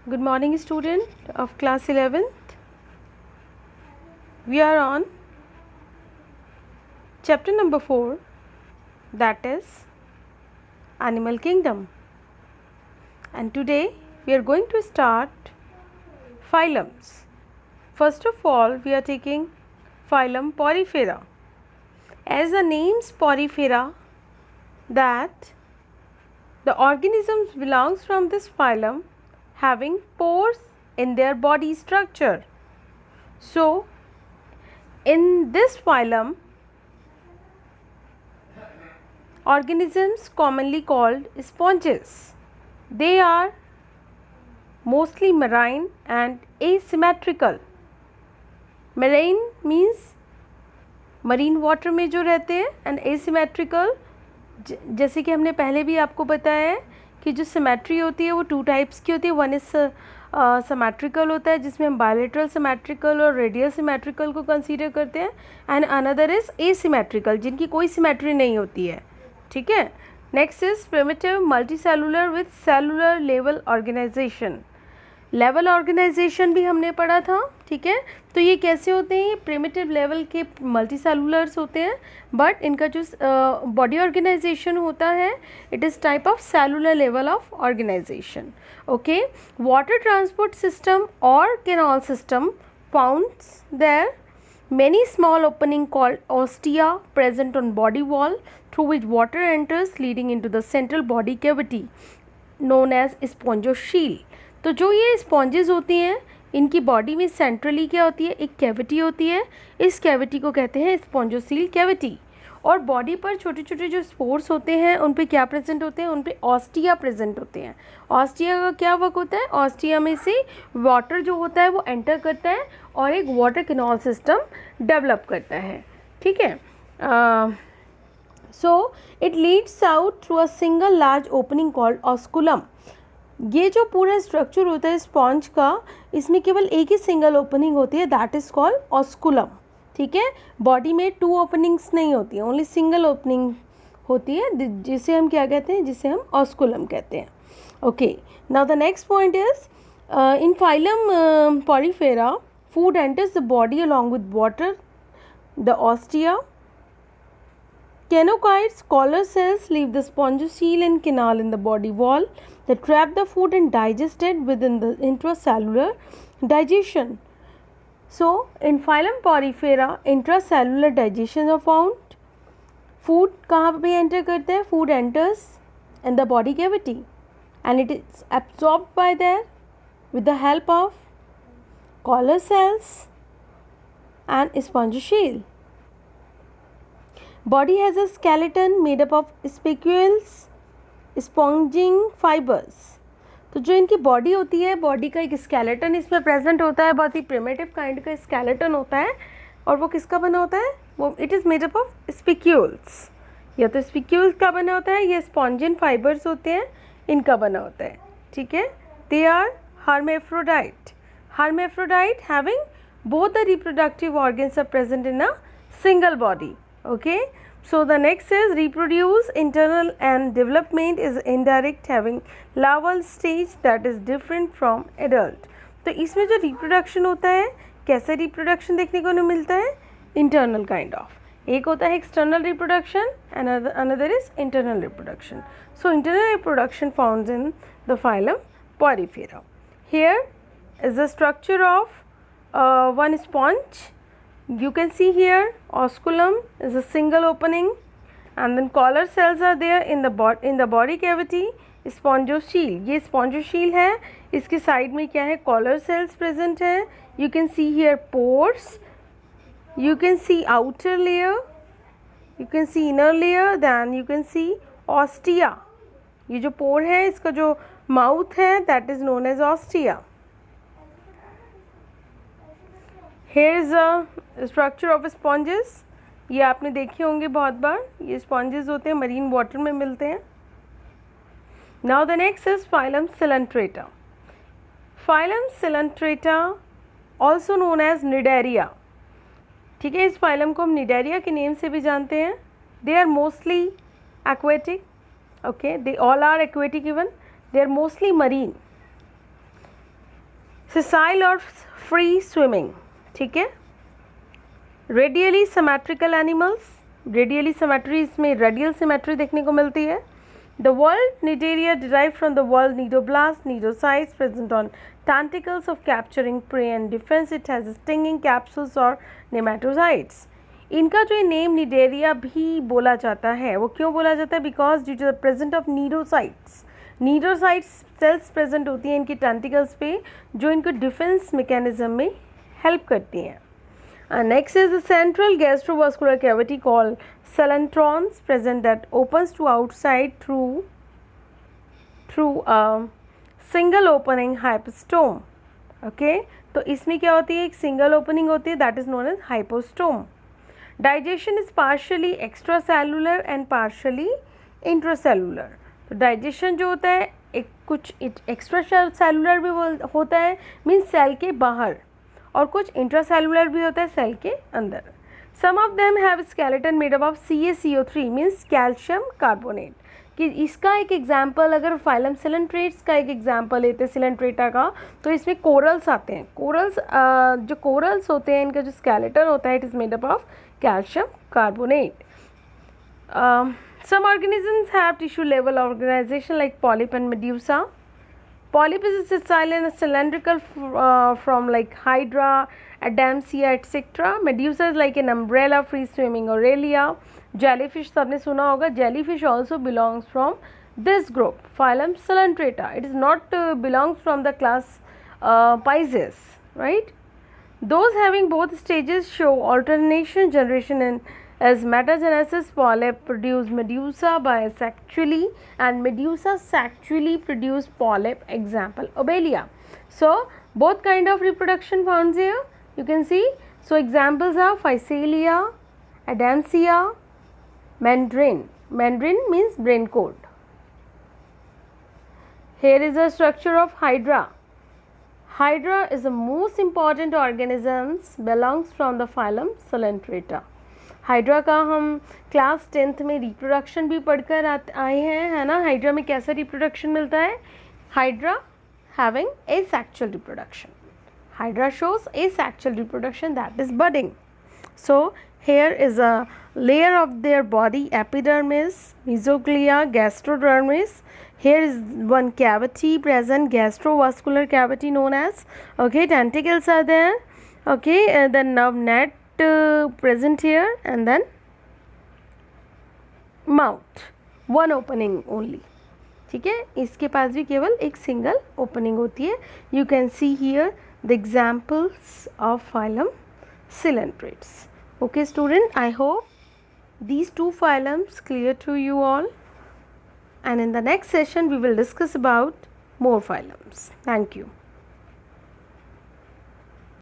Good morning, student of class 11th. We are on chapter number 4, that is Animal Kingdom. And today we are going to start phylums. First of all, we are taking phylum Porifera. As the name's Porifera, that the organisms belongs from this phylum having pores in their body structure. So, in this phylum, organisms commonly called sponges. They are mostly marine and asymmetrical. Marine means marine water में जो रहते हैं and asymmetrical, जैसे कि हमने पहले भी आपको बताया है कि जो सिमेट्री होती है वो टू टाइप्स की होती है. वन इज सिमेट्रिकल होता है जिसमें हम बायलेटरल सिमेट्रिकल और रेडियल सिमेट्रिकल को कंसीडर करते हैं, एंड अनदर इज एसिमेट्रिकल जिनकी कोई सिमेट्री नहीं होती है. ठीक है. Next is primitive multicellular with cellular level organization. Level organization भी हमने पढ़ा था. ठीक है. तो ये कैसे होते हैं? ये प्रिमिटिव लेवल के मल्टीसेलुलर्स होते हैं, बट इनका जो बॉडी ऑर्गेनाइजेशन होता है it is type of cellular level of organisation. Okay. Water transport system और canal system founds there many small opening called ostia present on body wall through which water enters leading into the central body cavity known as spongiosele. तो जो ये sponges होती हैं इनकी body में centrally क्या होती है? एक कैविटी होती है. इस कैविटी को कहते हैं स्पॉन्जोसील कैविटी. और बॉडी पर छोटे छोटे जो स्पोर्स होते हैं उन पे क्या प्रेजेंट होते हैं? उन पे ऑस्टिया प्रेजेंट होते हैं. ऑस्टिया का क्या वर्क होता है? ऑस्टिया में से वाटर जो होता है वो एंटर करता है और एक वाटर कैनाल सिस्टम डेवलप करता है. ठीक है. So it leads out through a single large opening called osculum. ये जो पूरा स्ट्रक्चर होता है स्पॉन्ज का, इसमें केवल एक ही सिंगल ओपनिंग होती है, दैट इज़ कॉल्ड ऑस्कुलम. ठीक है. बॉडी में टू ओपनिंग्स नहीं होती हैं, ओनली सिंगल ओपनिंग होती है जिसे हम क्या कहते हैं? जिसे हम ऑस्कुलम कहते हैं. Okay. Now the next point is in phylum Porifera food enters the body along with water, the ostia. Canocytes, collar cells leave the spongiosele and canal in the body wall. They trap the food and digest it within the intracellular digestion. So, in phylum Porifera, intracellular digestion are found. Food कहाँ पे enter करते हैं? Food enters in the body cavity and it is absorbed by there with the help of collar cells and spongiosele. Body has a skeleton made up of spicules, sponging fibers. तो जो इनकी body होती है, body का एक skeleton इसमें present होता है, बहुत ही प्रिमिटिव काइंड का स्केलेटन होता है. और वो किसका बना होता है? वो it is made up of spicules. या तो स्पिक्यूल्स का बना होता है, ये स्पॉन्जिन फाइबर्स होते हैं, इनका बना होता है. ठीक है. They are hermaphrodite. Hermaphrodite having both the reproductive organs are present in a single body. Okay. So the next is reproduce. Internal and development is indirect, having larval stage that is different from adult. तो इसमें जो reproduction होता है, कैसे reproduction देखने को मिलता है? Internal kind of. एक होता है external reproduction and another is internal reproduction. So internal reproduction found in the phylum Porifera. Here is the structure of one sponge. You can see here osculum is a single opening and then collar cells are there in the body cavity. Spongiosele, ये spongiosele है, इसके side में क्या है? collar cells present है. You can see here pores, you can see outer layer, you can see inner layer, then you can see ostia. ये जो pore है इसका जो mouth है that is known as ostia. Here is a structure of sponges. ये आपने देखे होंगे बहुत बार. ये sponges होते हैं, marine water में मिलते हैं. Now the next is phylum Coelenterata. Phylum Coelenterata also known as Cnidaria. ठीक है. इस phylum को हम Cnidaria के नेम से भी जानते हैं. They are mostly aquatic. Okay. They all are aquatic even. They are mostly marine. sessile और free swimming, ठीक है. Radially symmetrical animals, radially symmetry, इसमें radial symmetry देखने को मिलती है. The word Cnidaria derived from the word Cnidoblast, cnidocytes present on tentacles of capturing prey and defense. It has stinging capsules or nematocytes. इनका जो name Cnidaria भी बोला जाता है वो क्यों बोला जाता है? Because due to the present of cnidocytes. Cnidocytes cells present होती हैं इनकी टेंटिकल्स पे जो इनको डिफेंस मैकेनिज्म में हेल्प करती हैं. Next is the central gastrovascular cavity called coelenterons present that opens to outside through a single opening hypostome. Okay, तो इसमें क्या होती है? एक सिंगल ओपनिंग होती है, that is known as hypostome. Digestion is partially extracellular and partially intracellular. तो digestion जो होता है एक कुछ एक्स्ट्रा सेलुलर भी होता है, मीन्स सेल के बाहर, और कुछ इंट्रासेलुलर भी होता है सेल के अंदर. Some of them have skeleton made up of CaCO3 means calcium carbonate. कि इसका एक एग्जांपल अगर फाइलम सिलेंट्रेट्स का एक एग्जांपल लेते हैं सिलेंट्रेटा का, तो इसमें कोरल्स आते हैं. कोरल्स जो कोरल्स होते हैं इनका जो स्केलेटन होता है it is made up of calcium carbonate. Some organisms have tissue level organization like polyp and medusa. Polyp is sessile and cylindrical from like Hydra, Adamsia, etc. Medusa is like an umbrella free swimming Aurelia. Jellyfish सबने सुना होगा. Jellyfish also belongs from this group, phylum Coelenterata. It is not belongs from the class Pisces, right? Those having both stages show alternation generation and as metagenesis. Polyp produce medusa bisexually and medusa sexually produce polyp, example Obelia. So both kind of reproduction found here you can see. So examples are Physalia, Adamsia, Mandarin. Mandarin means brain coat. Here is a structure of Hydra. Hydra is the most important organisms belongs from the phylum Coelenterata. Hydra का हम class 10th में reproduction भी पढ़कर आए हैं, है ना. Hydra में कैसा रिप्रोडक्शन मिलता है? Hydra having asexual reproduction. Hydra shows asexual reproduction, that is budding. So here is a layer of their body, epidermis, mesoglea, gastrodermis. Here is one cavity present, gastrovascular cavity known as, okay, tentacles are there, okay, the nerve net present here, and then mouth, one opening only. ठीक है, इसके पास भी केवल एक single opening होती है. You can see here the examples of phylum Coelentrates. Okay student, I hope these two phylums clear to you all, and in the next session we will discuss about more phylums. Thank you.